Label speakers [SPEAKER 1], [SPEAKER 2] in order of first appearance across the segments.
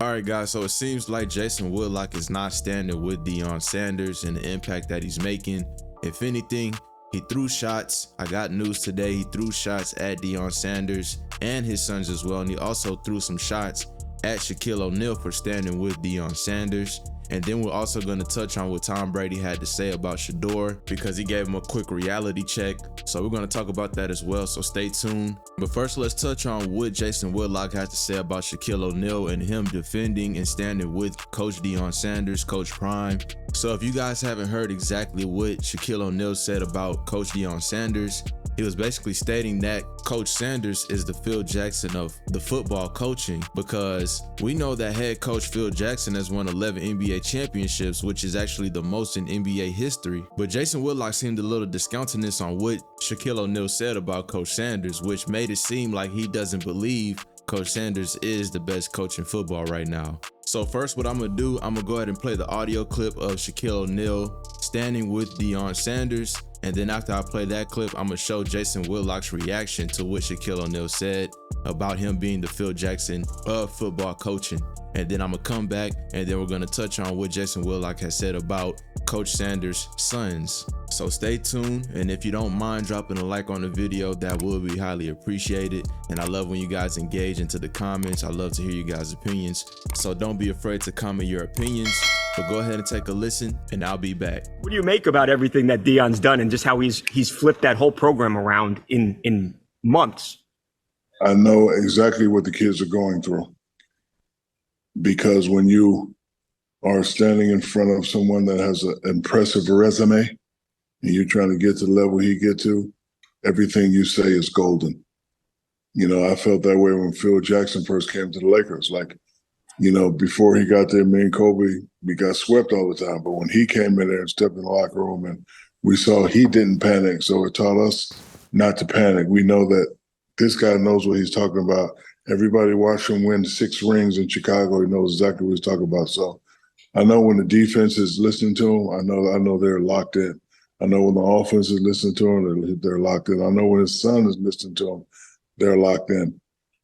[SPEAKER 1] All right, guys, so it seems like Jason Whitlock is not standing with Deion Sanders and the impact that he's making. If anything, he threw shots. I got news today. He threw shots at Deion Sanders and his sons as well. And he also threw some shots at Shaquille O'Neal for standing with Deion Sanders. And then we're also going to touch on what Tom Brady had to say about Shedeur because he gave him a quick reality check. So we're going to talk about that as well. So stay tuned. But first, let's touch on what Jason Whitlock has to say about Shaquille O'Neal and him defending and standing with Coach Deion Sanders, Coach Prime. So if you guys haven't heard exactly what Shaquille O'Neal said about Coach Deion Sanders, he was basically stating that Coach Sanders is the Phil Jackson of the football coaching because we know that head coach Phil Jackson has won 11 NBA championships, which is actually the most in NBA history. But Jason Whitlock seemed a little discountenance on what Shaquille O'Neal said about Coach Sanders, which made it seem like he doesn't believe Coach Sanders is the best coach in football right now. So first, what I'm gonna do, I'm gonna go ahead and play the audio clip of Shaquille O'Neal standing with Deion Sanders. And then after I play that clip, I'm gonna show Jason Whitlock's reaction to what Shaquille O'Neal said about him being the Phil Jackson of football coaching. And then I'm gonna come back and then we're gonna touch on what Jason Whitlock has said about Coach Sanders' sons. So stay tuned, and if you don't mind dropping a like on the video, that will be highly appreciated. And I love when you guys engage into the comments. I love to hear you guys' opinions. So don't be afraid to comment your opinions. But go ahead and take a listen, and I'll be back.
[SPEAKER 2] What do you make about everything that Deion's done and just how he's flipped that whole program around in months?
[SPEAKER 3] I know exactly what the kids are going through. Because when you are standing in front of someone that has an impressive resume and you're trying to get to the level he get to, everything you say is golden. You know, I felt that way when Phil Jackson first came to the Lakers. Like, you know, before he got there, me and Kobe, we got swept all the time. But when he came in there and stepped in the locker room and we saw he didn't panic, so it taught us not to panic. We know that this guy knows what he's talking about. Everybody watched him win 6 rings in Chicago. He knows exactly what he's talking about. So I know when the defense is listening to him, I know they're locked in. I know when the offense is listening to him, they're locked in. I know when his son is listening to him, they're locked in.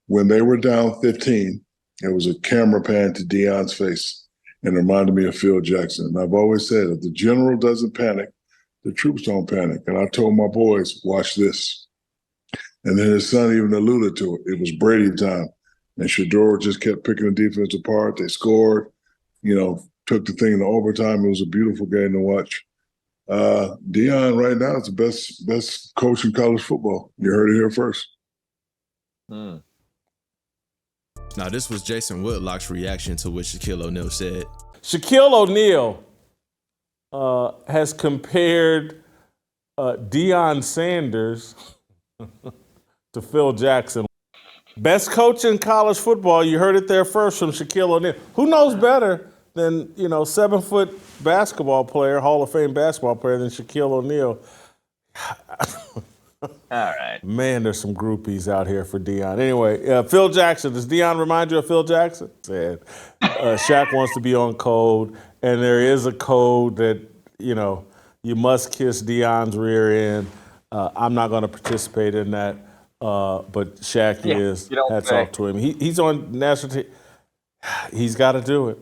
[SPEAKER 3] When they were down 15, it was a camera pan to Deion's face and it reminded me of Phil Jackson. And I've always said, if the general doesn't panic, the troops don't panic. And I told my boys, watch this. And then his son even alluded to it. It was Brady time. And Shedeur just kept picking the defense apart. They scored, you know, took the thing into overtime. It was a beautiful game to watch. Deion right now is the best coach in college football. You heard it here first.
[SPEAKER 1] Now, this was Jason Whitlock's reaction to what Shaquille O'Neal said.
[SPEAKER 4] Shaquille O'Neal has compared Deion Sanders to Phil Jackson. Best coach in college football. You heard it there first from Shaquille O'Neal. Who knows better than, 7-foot basketball player, Hall of Fame basketball player than Shaquille O'Neal?
[SPEAKER 5] All right.
[SPEAKER 4] Man, there's some groupies out here for Deion. Anyway, Phil Jackson. Does Deion remind you of Phil Jackson? Said Shaq wants to be on code, and there is a code that, you must kiss Deion's rear end. I'm not going to participate in that, but Shaq is. Hats off to him. He's on national team. He's got to do it.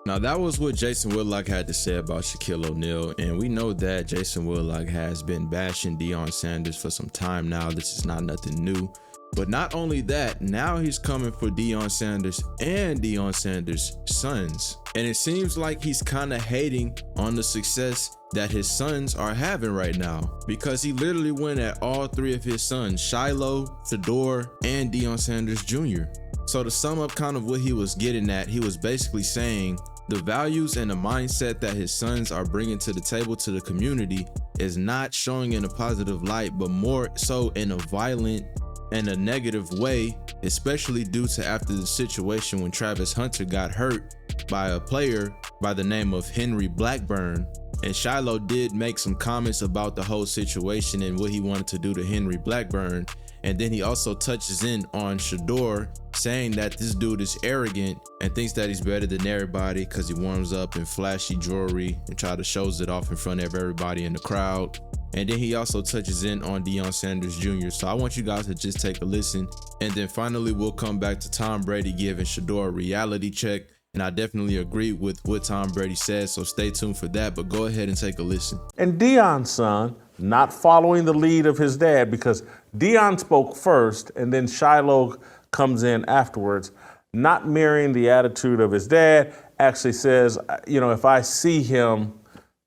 [SPEAKER 1] Now, that was what Jason Whitlock had to say about Shaquille O'Neal, and we know that Jason Whitlock has been bashing Deion Sanders for some time now. This is not nothing new. But not only that, now he's coming for Deion Sanders and Deion Sanders' sons. And it seems like he's kind of hating on the success that his sons are having right now, because he literally went at all 3 of his sons, Shiloh, Shedeur, and Deion Sanders Jr. So to sum up kind of what he was getting at, he was basically saying the values and the mindset that his sons are bringing to the table to the community is not showing in a positive light, but more so in a violent and a negative way, especially due to after the situation when Travis Hunter got hurt by a player by the name of Henry Blackburn. And Shiloh did make some comments about the whole situation and what he wanted to do to Henry Blackburn. And then he also touches in on Shedeur, saying that this dude is arrogant and thinks that he's better than everybody because he warms up in flashy jewelry and try to shows it off in front of everybody in the crowd. And then he also touches in on Deion Sanders Jr. So I want you guys to just take a listen. And then finally, we'll come back to Tom Brady giving Shedeur a reality check. And I definitely agree with what Tom Brady said, so stay tuned for that. But go ahead and take a listen.
[SPEAKER 4] And Deion's son, not following the lead of his dad, because Deion spoke first and then Shiloh comes in afterwards, not mirroring the attitude of his dad, actually says, you know, if I see him,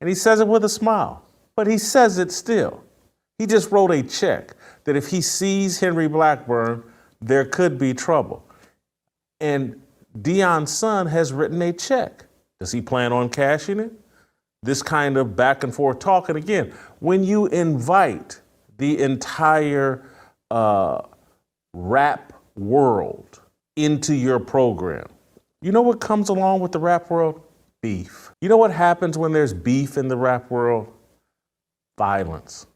[SPEAKER 4] and he says it with a smile, but he says it still. He just wrote a check that if he sees Henry Blackburn, there could be trouble. And Deion's son has written a check. Does he plan on cashing it? This kind of back and forth talk. And again, when you invite the entire rap world into your program, you know what comes along with the rap world? Beef. You know what happens when there's beef in the rap world? Violence.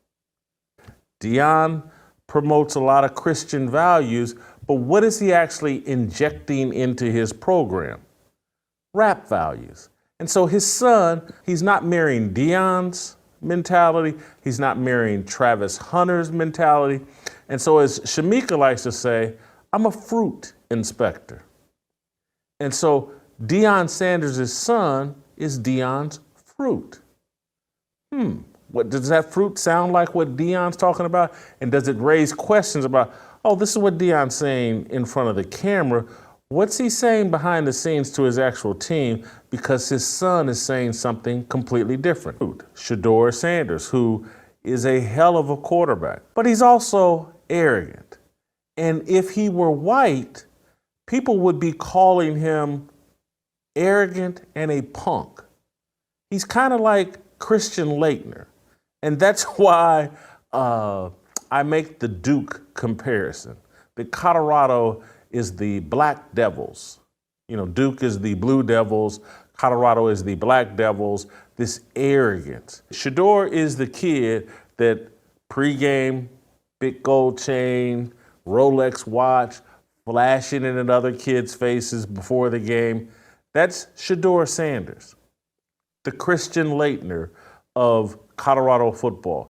[SPEAKER 4] Deion promotes a lot of Christian values, but what is he actually injecting into his program? Rap values. And so his son, he's not marrying Deion's mentality. He's not marrying Travis Hunter's mentality. And so as Shamika likes to say, I'm a fruit inspector. And so Deion Sanders' son is Deion's fruit. What does that fruit sound like what Deion's talking about? And does it raise questions about, oh, this is what Deion's saying in front of the camera. What's he saying behind the scenes to his actual team? Because his son is saying something completely different. Shedeur Sanders, who is a hell of a quarterback, but he's also arrogant. And if he were white, people would be calling him arrogant and a punk. He's kind of like Christian Laettner. And that's why I make the Duke comparison. That Colorado is the Black Devils. You know, Duke is the Blue Devils. Colorado is the Black Devils. This arrogance. Shedeur is the kid that pregame, big gold chain, Rolex watch, flashing it in other kids' faces before the game. That's Shedeur Sanders, the Christian Laettner of Colorado football.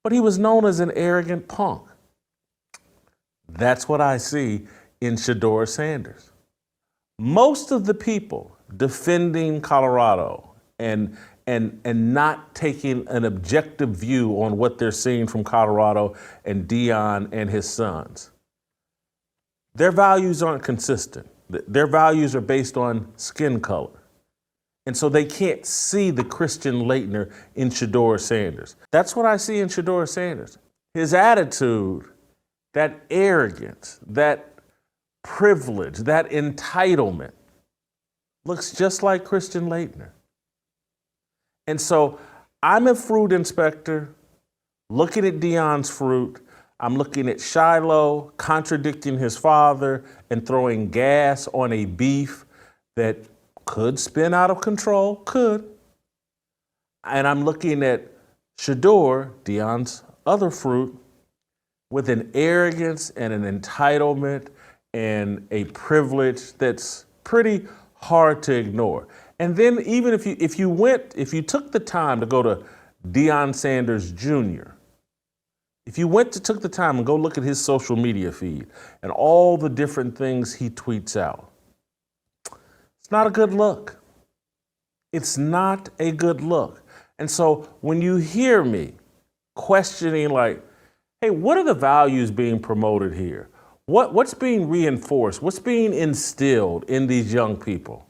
[SPEAKER 4] But he was known as an arrogant punk. That's what I see in Shedeur Sanders. Most of the people defending Colorado and not taking an objective view on what they're seeing from Colorado and Deion and his sons, their values aren't consistent. Their values are based on skin color. And so they can't see the Christian Laettner in Shedeur Sanders. That's what I see in Shedeur Sanders. His attitude, that arrogance, that privilege, that entitlement looks just like Christian Laettner. And so I'm a fruit inspector looking at Deion's fruit. I'm looking at Shiloh contradicting his father and throwing gas on a beef that could spin out of control, could. And I'm looking at Shedeur, Deion's other fruit, with an arrogance and an entitlement and a privilege that's pretty hard to ignore. And then even if you took the time to go to Deion Sanders Jr., if you took the time and go look at his social media feed and all the different things he tweets out, it's not a good look. It's not a good look. And so when you hear me questioning like, hey, what are the values being promoted here? What's being reinforced? What's being instilled in these young people?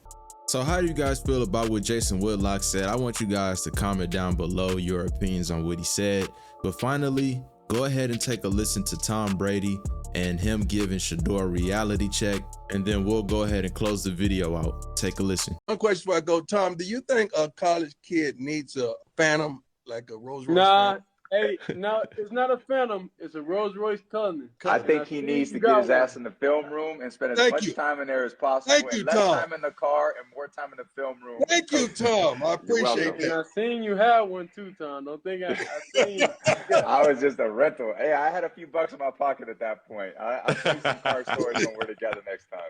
[SPEAKER 1] So how do you guys feel about what Jason Whitlock said? I want you guys to comment down below your opinions on what he said. But finally, go ahead and take a listen to Tom Brady and him giving Shedeur a reality check, and then we'll go ahead and close the video out. Take a listen.
[SPEAKER 5] One question before I go, Tom, do you think a college kid needs a Phantom, like a Rolls Royce?
[SPEAKER 6] Nah, hey, no, it's not a Phantom. It's a Rolls Royce Cullinan.
[SPEAKER 7] I think he needs to get his ass in the film room and spend as much time in there as possible.
[SPEAKER 5] Thank you,
[SPEAKER 7] less
[SPEAKER 5] Tom.
[SPEAKER 7] time in the car and more time in the film room.
[SPEAKER 5] Thank you, Tom. I appreciate
[SPEAKER 6] And I
[SPEAKER 5] that.
[SPEAKER 6] seen you have one too, Tom. Don't think I seen.
[SPEAKER 7] I was just a rental. Hey, I had a few bucks in my pocket at that point. I'll see some car stories when we're together next time.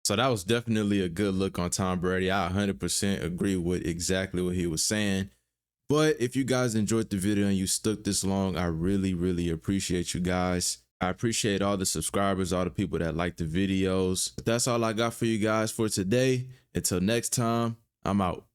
[SPEAKER 1] So that was definitely a good look on Tom Brady. I 100% agree with exactly what he was saying. But if you guys enjoyed the video and you stuck this long, I really, really appreciate you guys. I appreciate all the subscribers, all the people that like the videos. But that's all I got for you guys for today. Until next time, I'm out.